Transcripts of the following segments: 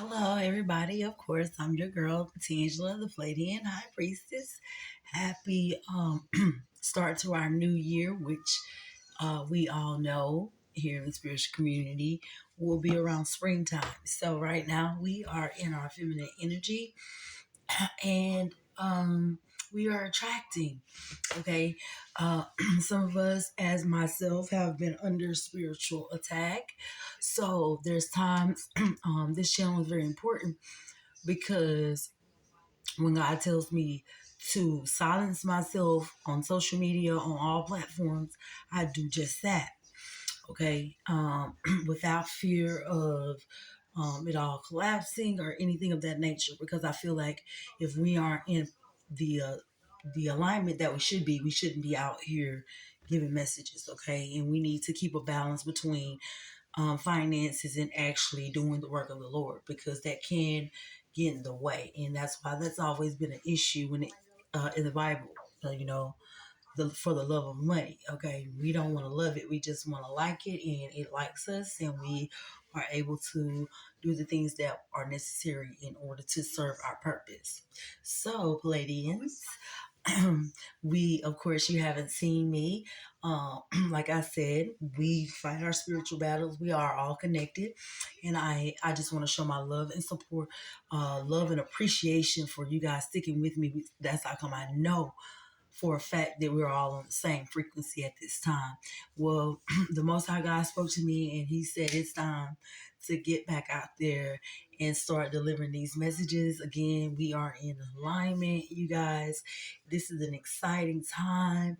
Hello, everybody. Of course, I'm your girl, Tangela, the Pleiadean High Priestess. Happy start to our new year, which we all know here in the spiritual community will be around springtime. So, right now, we are in our feminine energy and we are attracting. Okay. Uh, some of us, as myself, have been under spiritual attack. So, there's times this channel is very important because when God tells me to silence myself on social media, on all platforms, I do just that. Okay. Without fear of it all collapsing or anything of that nature, because I feel like if we aren't in the uh, the alignment that we shouldn't be out here giving messages. Okay. And we need to keep a balance between finances and actually doing the work of the Lord, because that can get in the way, and that's why that's always been an issue when it in the Bible. You know, for the love of money. Okay, we don't want to love it; we just want to like it, and it likes us, and we are able to do the things that are necessary in order to serve our purpose. So, Pleiadians, we, of course, you haven't seen me. Like I said, we fight our spiritual battles. We are all connected, and I just want to show my love and support, love and appreciation for you guys sticking with me. That's how come I know for a fact that we're all on the same frequency at this time. Well, the Most High God spoke to me and he said it's time to get back out there and start delivering these messages. Again, we are in alignment, you guys. This is an exciting time.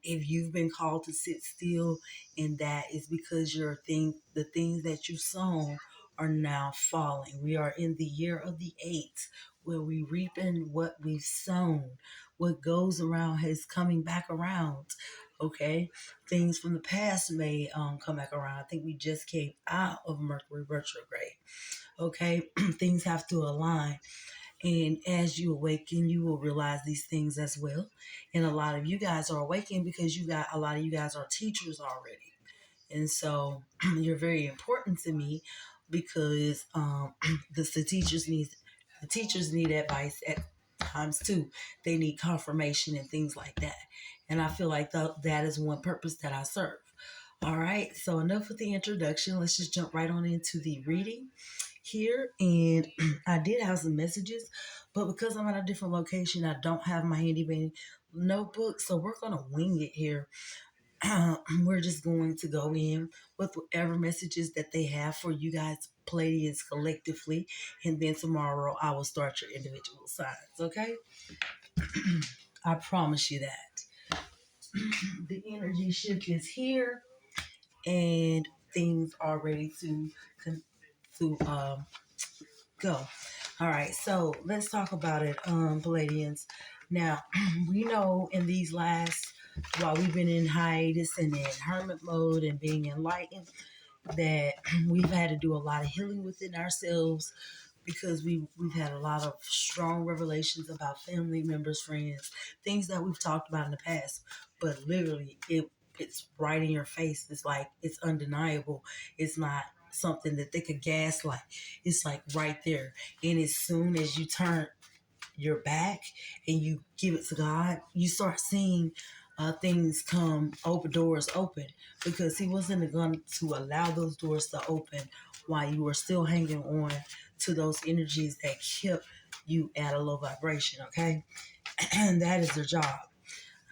If you've been called to sit still, and that is because the things that you've sown are now falling. We are in the year of the eight, where we reaping what we've sown. What goes around is coming back around. Okay, things from the past may come back around. I think we just came out of Mercury retrograde. Okay, things have to align, and as you awaken, you will realize these things as well. And a lot of you guys are awakening because a lot of you guys are teachers already, and so you're very important to me because the teachers need advice at times too. They need confirmation and things like that. And I feel like that is one purpose that I serve. All right, so enough with the introduction. Let's just jump right on into the reading here. And I did have some messages, but because I'm at a different location, I don't have my handy dandy notebook. So we're going to wing it here. We're just going to go in with whatever messages that they have for you guys, Pleiadians collectively, and then tomorrow I will start your individual signs. Okay, I promise you that. The energy shift is here, and things are ready to go. All right, so let's talk about it, Palladians. Now, we know in these last, while we've been in hiatus and in hermit mode and being enlightened, that we've had to do a lot of healing within ourselves because we've had a lot of strong revelations about family members, friends, things that we've talked about in the past, but literally it's right in your face. It's like it's undeniable. It's not something that they could gaslight. It's like right there. And as soon as you turn your back and you give it to God, you start seeing things come open, doors open, because He wasn't going to allow those doors to open while you were still hanging on to those energies that kept you at a low vibration. Okay, and that is their job.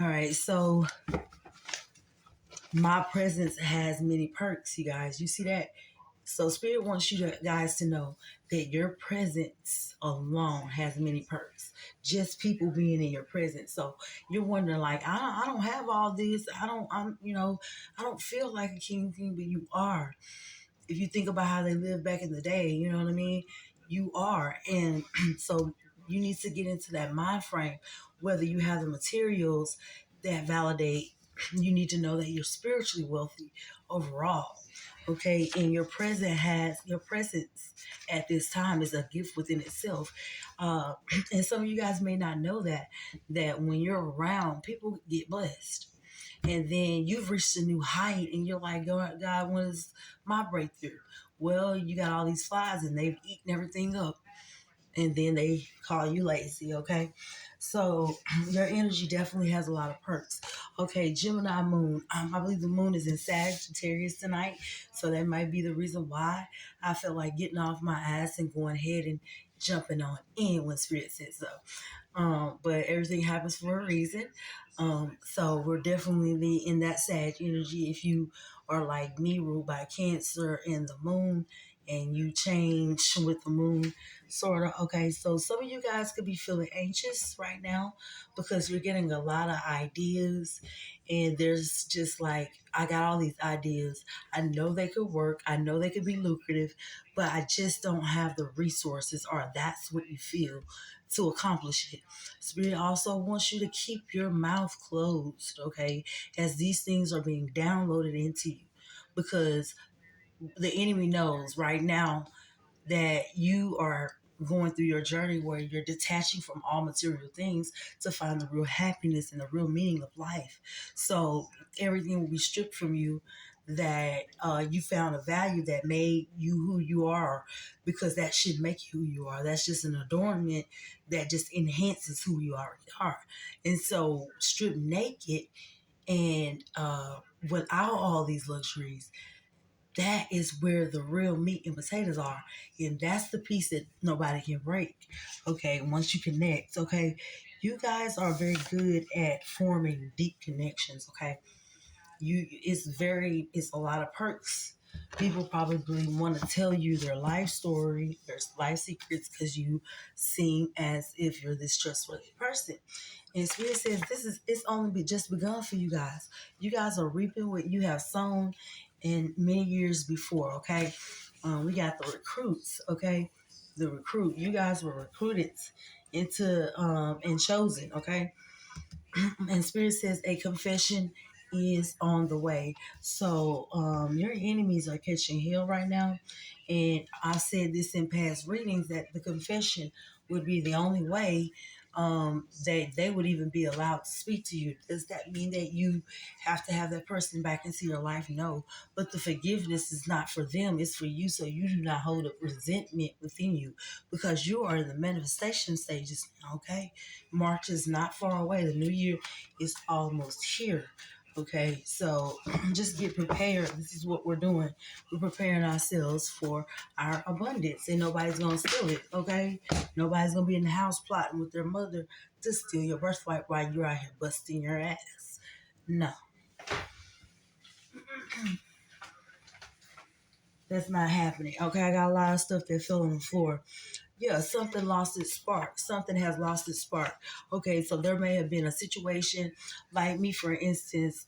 All right, so my presence has many perks, you guys. You see that? So Spirit wants you guys to know that your presence alone has many perks. Just people being in your presence. So you're wondering, like, I don't have all this. I don't feel like a king, but you are. If you think about how they lived back in the day, you know what I mean? You are. And so you need to get into that mind frame, whether you have the materials that validate, you need to know that you're spiritually wealthy overall. Okay, and your presence at this time is a gift within itself. Uh, and some of you guys may not know that when you're around, people get blessed. And then you've reached a new height and you're like, God, when is my breakthrough? Well, you got all these flies and they've eaten everything up, and then they call you lazy, okay? So your energy definitely has a lot of perks. Okay, Gemini moon. I believe the moon is in Sagittarius tonight, so that might be the reason why I feel like getting off my ass and going ahead and jumping on in when spirit says so. But everything happens for a reason. So we're definitely in that Sag energy. If you are like me, ruled by Cancer and the moon, and you change with the moon, sort of. Okay, so some of you guys could be feeling anxious right now because you're getting a lot of ideas, and there's just like, I got all these ideas. I know they could work, I know they could be lucrative, but I just don't have the resources, or that's what you feel, to accomplish it. Spirit also wants you to keep your mouth closed, okay, as these things are being downloaded into you, because the enemy knows right now that you are going through your journey where you're detaching from all material things to find the real happiness and the real meaning of life. So everything will be stripped from you that you found a value that made you who you are, because that should make you who you are. That's just an adornment that just enhances who you already are. And so stripped naked and without all these luxuries, that is where the real meat and potatoes are. And that's the piece that nobody can break. Okay, once you connect, okay, you guys are very good at forming deep connections. Okay, it's a lot of perks. People probably want to tell you their life story, their life secrets, because you seem as if you're this trustworthy person. And Spirit says it's only just begun for you guys. You guys are reaping what you have sown in many years before. Okay, we got the recruits. Okay, the recruit. You guys were recruited into and chosen. Okay, and Spirit says a confession is on the way. So your enemies are catching hell right now. And I've said this in past readings that the confession would be the only way that they would even be allowed to speak to you. Does that mean that you have to have that person back into your life? No. But the forgiveness is not for them, it's for you, so you do not hold up resentment within you, because you are in the manifestation stages now, okay? March is not far away. The new year is almost here. Okay, so just get prepared. This is what we're doing. We're preparing ourselves for our abundance, and nobody's gonna steal it. Okay, nobody's gonna be in the house plotting with their mother to steal your birthright while you're out here busting your ass. No, that's not happening. Okay, I got a lot of stuff that fell on the floor. Yeah, something lost its spark. Something has lost its spark. Okay, so there may have been a situation like me, for instance,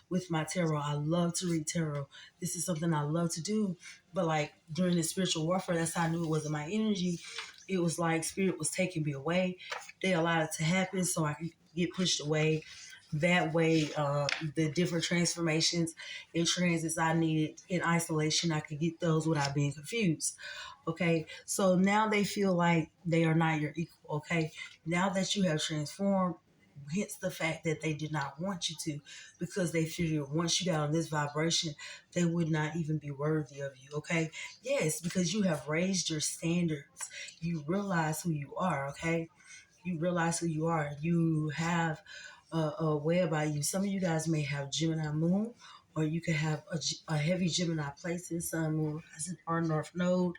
with my tarot. I love to read tarot. This is something I love to do. But like during the spiritual warfare, that's how I knew it wasn't my energy. It was like spirit was taking me away. They allowed it to happen so I could get pushed away. That way, the different transformations and transits I needed in isolation, I could get those without being confused. Okay, so now they feel like they are not your equal. Okay, now that you have transformed, hence the fact that they did not want you to, because they figured once you got on this vibration, they would not even be worthy of you. Okay, yes, because you have raised your standards. You realize who you are. Okay, you realize who you are. You have a way about you. Some of you guys may have Gemini moon, or you could have a heavy Gemini placement, sun, moon, rising, or north node.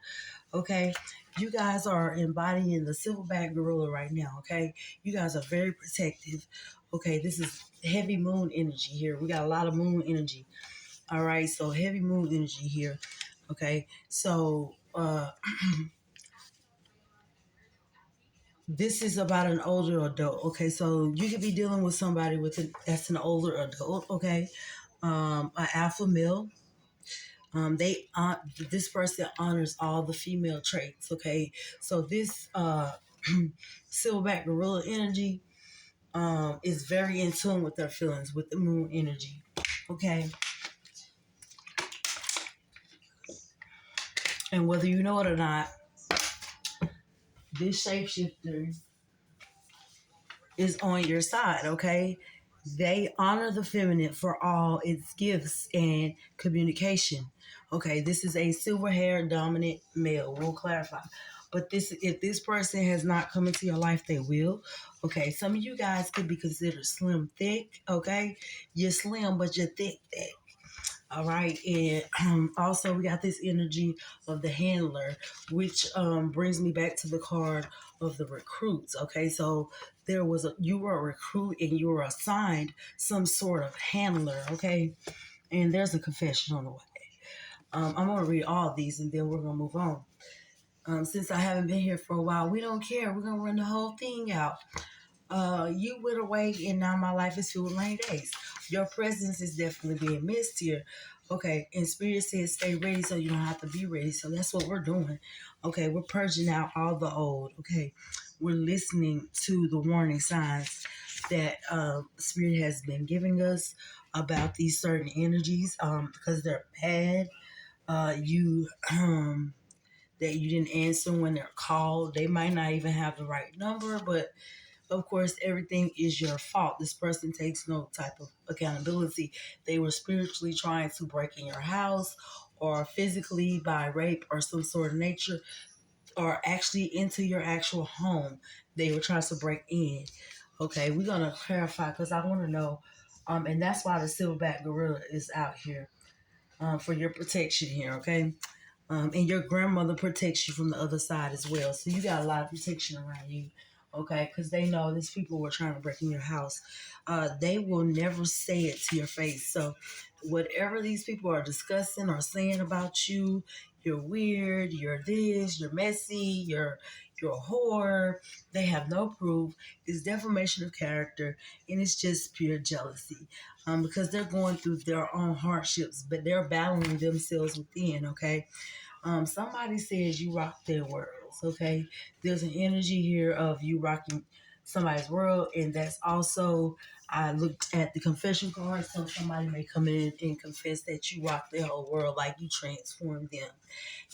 Okay, you guys are embodying the silverback gorilla right now. Okay, you guys are very protective. Okay, this is heavy moon energy here. We got a lot of moon energy. All right, so heavy moon energy here. Okay, so this is about an older adult. Okay, so you could be dealing with somebody that's an older adult. Okay, an alpha male. This person honors all the female traits. Okay, so this silverback gorilla energy is very in tune with their feelings, with the moon energy. Okay, and whether you know it or not, this shapeshifter is on your side. Okay, they honor the feminine for all its gifts and communication. Okay, this is a silver hair dominant male. We'll clarify. But this, if this person has not come into your life, they will. Okay, some of you guys could be considered slim thick. Okay, you're slim, but you're thick. All right, and also we got this energy of the handler, which brings me back to the card of the recruits. Okay, so you were a recruit and you were assigned some sort of handler. Okay, and there's a confession on the way. I'm gonna read all of these and then we're gonna move on. Since I haven't been here for a while, we don't care. We're gonna run the whole thing out. You went away and now my life is filled with rainy days. Your presence is definitely being missed here. Okay, and Spirit says stay ready so you don't have to be ready. So that's what we're doing. Okay, we're purging out all the old. Okay, we're listening to the warning signs that Spirit has been giving us about these certain energies because they're bad. You that you didn't answer when they're called. They might not even have the right number, but of course, everything is your fault. This person takes no type of accountability. They were spiritually trying to break in your house or physically by rape or some sort of nature or actually into your actual home. They were trying to break in. Okay, we're going to clarify because I want to know. And that's why the silverback gorilla is out here for your protection here, okay? And your grandmother protects you from the other side as well. So you got a lot of protection around you, okay? Because they know these people were trying to break in your house. They will never say it to your face. So whatever these people are discussing or saying about you, you're weird, you're this, you're messy, you're a whore. They have no proof. It's defamation of character, and it's just pure jealousy. Because they're going through their own hardships, but they're battling themselves within, okay? Somebody says you rock their worlds, okay? There's an energy here of you rocking somebody's world, and that's also, I looked at the confession card, so somebody may come in and confess that you rock their whole world, like you transformed them,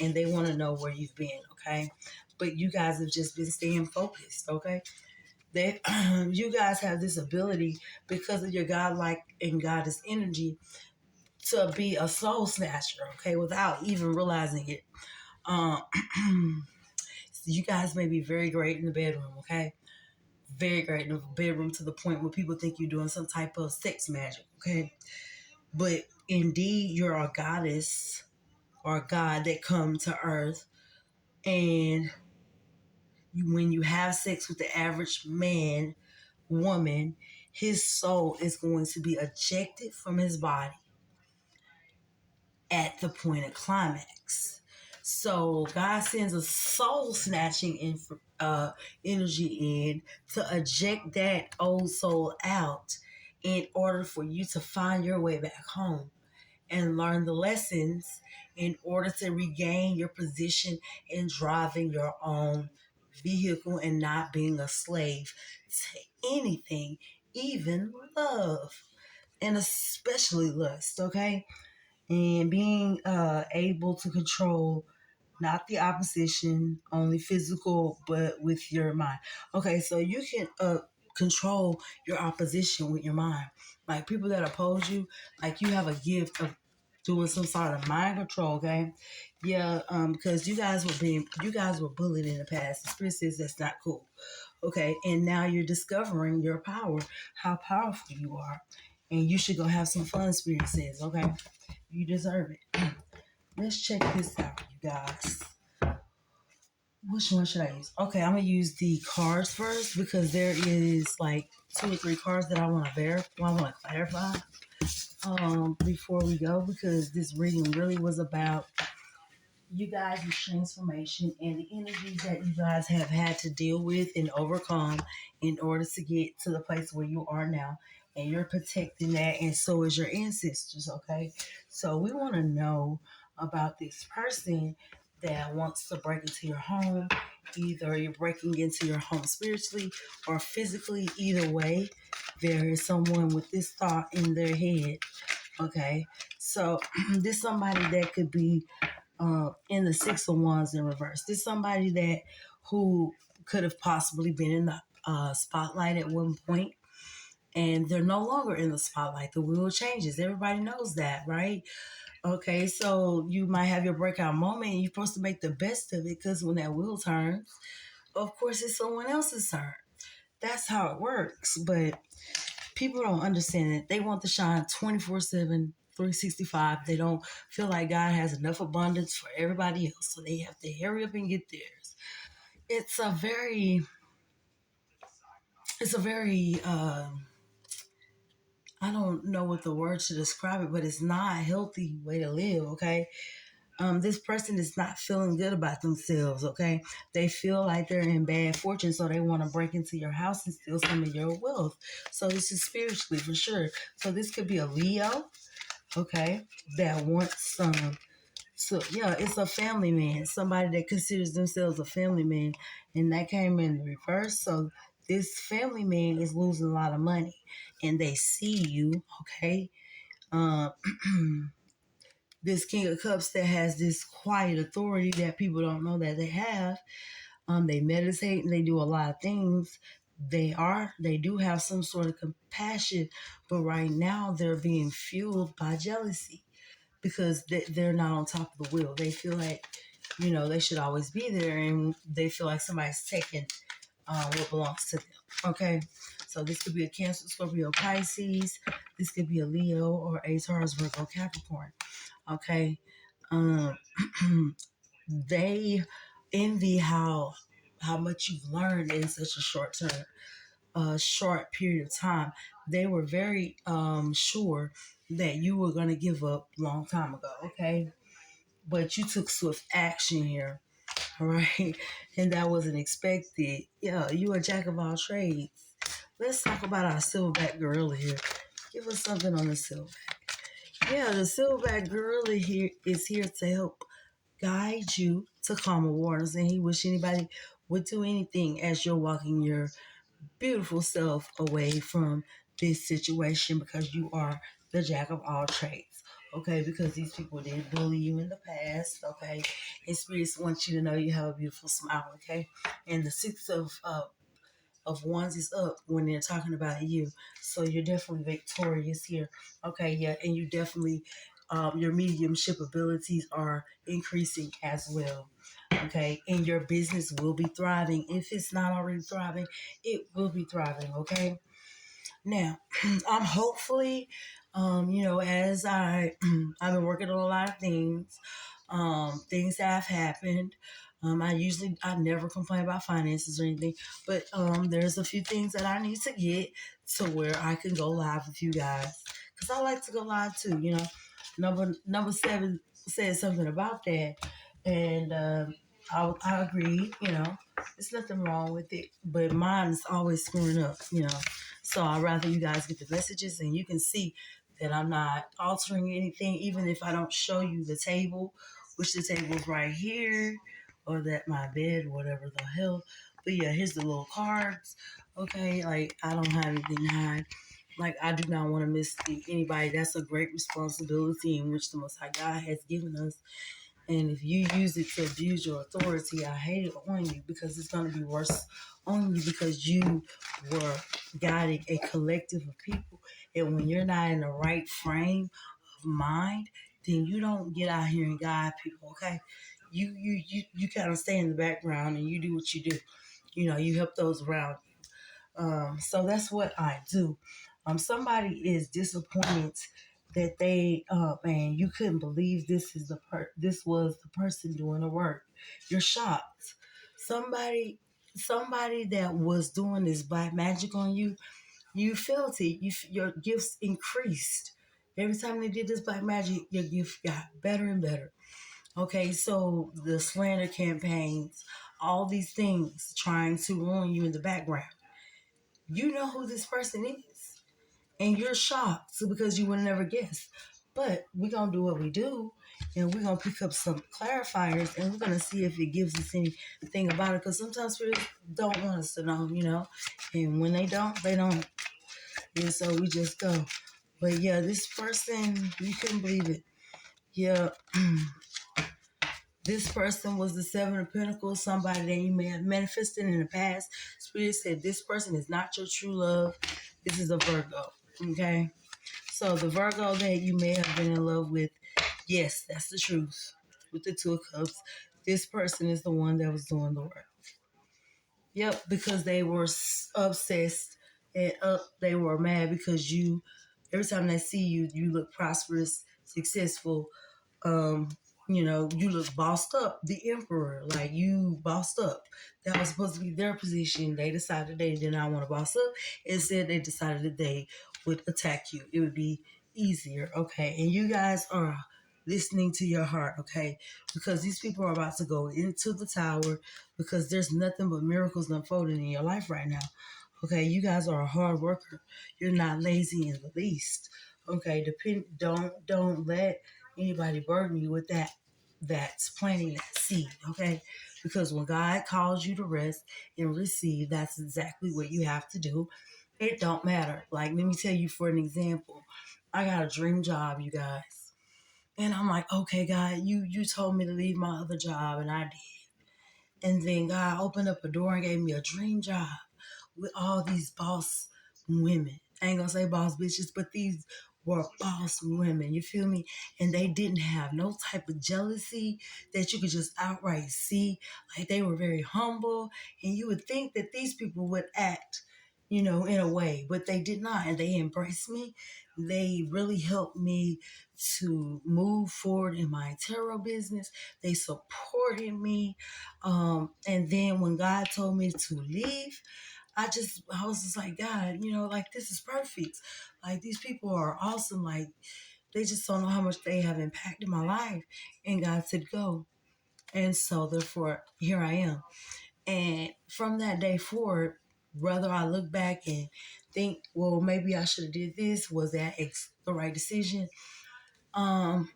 and they want to know where you've been, okay? But you guys have just been staying focused, okay? They, you guys have this ability because of your godlike and goddess energy to be a soul snatcher, okay, without even realizing it. Um, you guys may be very great in the bedroom, okay? Very great in the bedroom to the point where people think you're doing some type of sex magic, okay? But indeed, you're a goddess or a god that come to earth, and when you have sex with the average man, woman, his soul is going to be ejected from his body at the point of climax. So God sends a soul snatching energy in to eject that old soul out in order for you to find your way back home and learn the lessons in order to regain your position in driving your own vehicle and not being a slave to anything, even love, and especially lust, okay? And being able to control not the opposition, only physical, but with your mind. Okay, so you can control your opposition with your mind. Like people that oppose you, like you have a gift of doing some sort of mind control. Okay, yeah, because you guys were bullied in the past. The spirit says that's not cool. Okay, and now you're discovering your power, how powerful you are, and you should go have some fun. Spirit says, okay, you deserve it. Let's check this out, you guys. Which one should I use? Okay, I'm gonna use the cards first because there is like two or three cards that I want to verify. I want to clarify before we go because this reading really was about you guys' transformation and the energies that you guys have had to deal with and overcome in order to get to the place where you are now. And you're protecting that, and so is your ancestors, okay? So we want to know about this person that wants to break into your home. Either you're breaking into your home spiritually or physically, either way, there is someone with this thought in their head, okay? So this somebody that could be in the Six of Wands in reverse. There's somebody that who could have possibly been in the spotlight at one point, and they're no longer in the spotlight. The wheel changes. Everybody knows that, right? Okay, so you might have your breakout moment and you're supposed to make the best of it because when that wheel turns, of course, it's someone else's turn. That's how it works. But people don't understand it. They want to shine 24/7, 365. They don't feel like God has enough abundance for everybody else. So they have to hurry up and get theirs. It's a very, it's a very, I don't know what the word to describe it, but it's not a healthy way to live, okay? This person is not feeling good about themselves, okay? They feel like they're in bad fortune, so they want to break into your house and steal some of your wealth. So this is spiritually for sure. So this could be a Leo, okay, that wants some. So yeah, it's a family man, somebody that considers themselves a family man, and that came in reverse. So this family man is losing a lot of money, and they see you, okay. Um, this King of Cups that has this quiet authority that people don't know that they have. They meditate and they do a lot of things. They do have some sort of compassion, but right now they're being fueled by jealousy because they're not on top of the wheel. They feel like, they should always be there, and they feel like somebody's taking what belongs to them. Okay, so this could be a Cancer, Scorpio, Pisces. This could be a Leo or a Taurus, Virgo, Capricorn. Okay, um, they envy how much you've learned in such a short period of time. They were very sure that you were going to give up a long time ago. Okay, but you took swift action here. All right, and that wasn't expected. Yeah, you a jack of all trades. Let's talk about our silverback gorilla here. Give us something on the silverback. Yeah, the silverback gorilla here is here to help guide you to calmer waters, and he wish anybody would do anything as you're walking your beautiful self away from this situation because you are the jack of all trades. Okay, because these people did bully you in the past. Okay, and spirits want you to know you have a beautiful smile. Okay, and the six of wands is up when they're talking about you. So you're definitely victorious here. Okay, yeah, and you definitely your mediumship abilities are increasing as well. Okay, and your business will be thriving. If it's not already thriving, it will be thriving. Okay, now, I'm hopefully, as I've been working on a lot of things that have happened. I never complain about finances or anything, but there's a few things that I need to get to where I can go live with you guys because I like to go live too. Number 7 said something about that, and I agree. There's nothing wrong with it, but mine is always screwing up. So I'd rather you guys get the messages and you can see that I'm not altering anything, even if I don't show you the table, which the table is right here, or that my bed, whatever the hell. But yeah, here's the little cards. Okay, like I don't have anything to hide. Like I do not want to mislead anybody. That's a great responsibility in which the Most High God has given us. And if you use it to abuse your authority, I hate it on you because it's going to be worse on you because you were guiding a collective of people. And when you're not in the right frame of mind, then you don't get out here and guide people, okay? You kind of stay in the background and you do what you do. You help those around. So that's what I do. Somebody is disappointed that man, you couldn't believe this was the person doing the work. You're shocked. Somebody, somebody that was doing this black magic on you, you felt it. Your gifts increased every time they did this black magic. Your gift got better and better. Okay, so the slander campaigns, all these things trying to ruin you in the background. You know who this person is, and you're shocked because you would never guess. But we're gonna do what we do, and we're gonna pick up some clarifiers, and we're gonna see if it gives us anything about it. Because sometimes spirits don't want us to know, and when they don't, they don't. And so we just go. But yeah, this person, you couldn't believe it. Yeah, this person was the Seven of Pentacles, somebody that you may have manifested in the past. Spirit said this person is not your true love. This is a Virgo. Okay. So the Virgo that you may have been in love with Yes, that's the truth. With the Two of Cups, this person is the one that was doing the work. Yep, because they were obsessed and they were mad because you, every time they see you, you look prosperous, successful, um, you look bossed up, the emperor, like you bossed up. That was supposed to be their position. They decided they did not want to boss up. Instead, they decided that they would attack you. It would be easier, okay? And you guys are listening to your heart, okay? Because these people are about to go into the tower because there's nothing but miracles unfolding in your life right now. Okay, you guys are a hard worker. You're not lazy in the least. Okay, don't let anybody burden you with that's planting that seed, okay? Because when God calls you to rest and receive, that's exactly what you have to do. It don't matter. Like, let me tell you for an example. I got a dream job, you guys. And I'm like, okay, God, you told me to leave my other job, and I did. And then God opened up a door and gave me a dream job with all these boss women. I ain't gonna say boss bitches, but these were boss women. You feel me? And they didn't have no type of jealousy that you could just outright see. Like they were very humble, and you would think that these people would act, in a way, but they did not. And they embraced me. They really helped me to move forward in my tarot business. They supported me. And then when God told me to leave, I was just like, God, like this is perfect. Like these people are awesome. Like they just don't know how much they have impacted my life. And God said, go. And so therefore, here I am. And from that day forward, whether I look back and think, well, maybe I should have did this, was that the right decision? Um,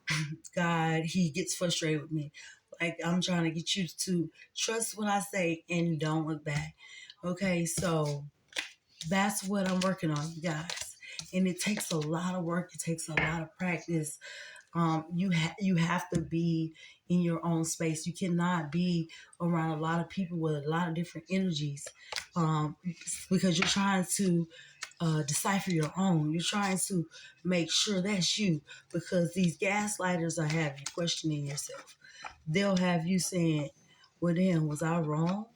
God, he gets frustrated with me. Like I'm trying to get you to trust what I say and don't look back. Okay, so that's what I'm working on, you guys. And it takes a lot of work. It takes a lot of practice. You have to be in your own space. You cannot be around a lot of people with a lot of different energies, because you're trying to decipher your own. You're trying to make sure that's you, because these gaslighters will have you questioning yourself. They'll have you saying, "Well, then, was I wrong?"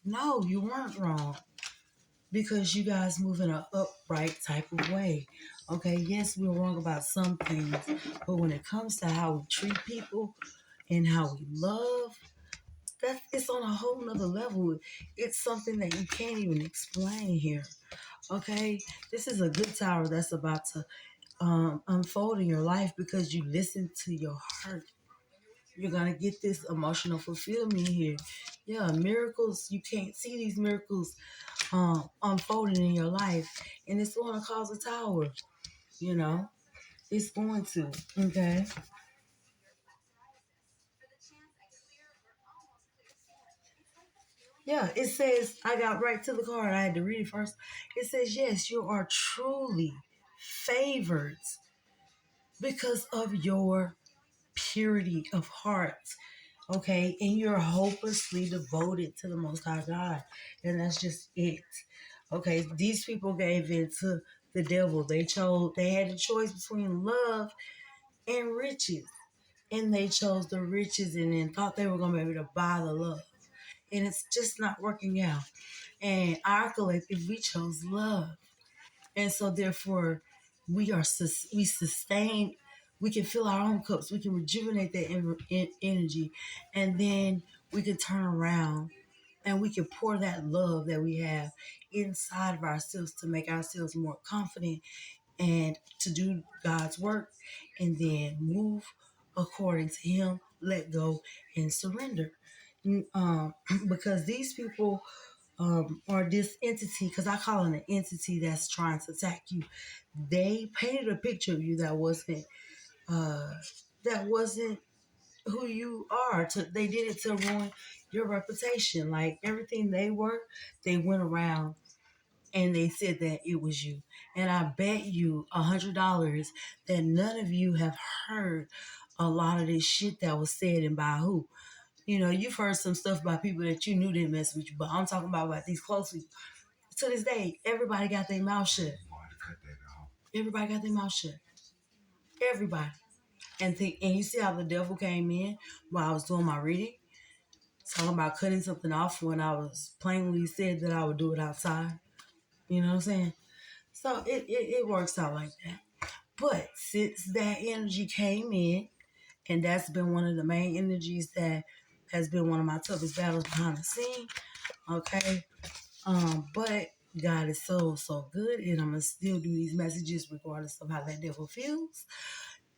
No, you weren't wrong, because you guys move in an upright type of way. Okay, yes, we're wrong about some things, but when it comes to how we treat people and how we love, it's on a whole nother level. It's something that you can't even explain here. Okay, this is a good tower that's about to unfold in your life because you listen to your heart. You're gonna get this emotional fulfillment here. Yeah, miracles. You can't see these miracles unfolding in your life, and it's going to cause a tower. You know, it's going to. Okay. Yeah, it says I got right to the card. I had to read it first. It says, yes, you are truly favored because of your purity of heart. Okay, and you're hopelessly devoted to the Most High God, and that's just it. Okay, these people gave in to the devil. They had a choice between love and riches, and they chose the riches and then thought they were going to be able to buy the love, and it's just not working out. And our collective, we chose love, and so therefore we sustain. We can fill our own cups. We can rejuvenate that energy, and then we can turn around and we can pour that love that we have inside of ourselves to make ourselves more confident and to do God's work, and then move according to Him, let go and surrender. Because these people or this entity, because I call it an entity that's trying to attack you, they painted a picture of you uh, that wasn't who you are. They did it to ruin your reputation. Like everything they went around and they said that it was you. And I bet you $100 that none of you have heard a lot of this shit that was said and by who. You've heard some stuff by people that you knew didn't mess with you, but I'm talking about these close people. To this day, everybody got their mouth shut. Everybody got their mouth shut. Everybody. And you see how the devil came in while I was doing my reading, talking about cutting something off when I was plainly said that I would do it outside. You know what I'm saying? So it works out like that. But since that energy came in, and that's been one of the main energies that has been one of my toughest battles behind the scene. Okay. But God is so good, and I'm gonna still do these messages regardless of how that devil feels.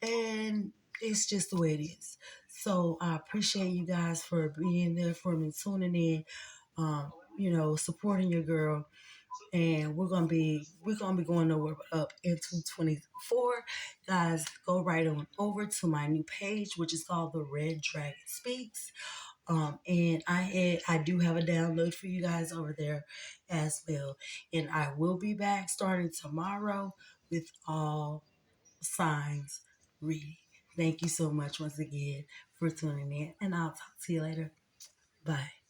And it's just the way it is. So I appreciate you guys for being there for me, tuning in, supporting your girl. And we're gonna be going over up into 24. Guys, go right on over to my new page, which is called The Red Dragon Speaks. And I do have a download for you guys over there as well. And I will be back starting tomorrow with all signs reading. Thank you so much once again for tuning in, and I'll talk to you later. Bye.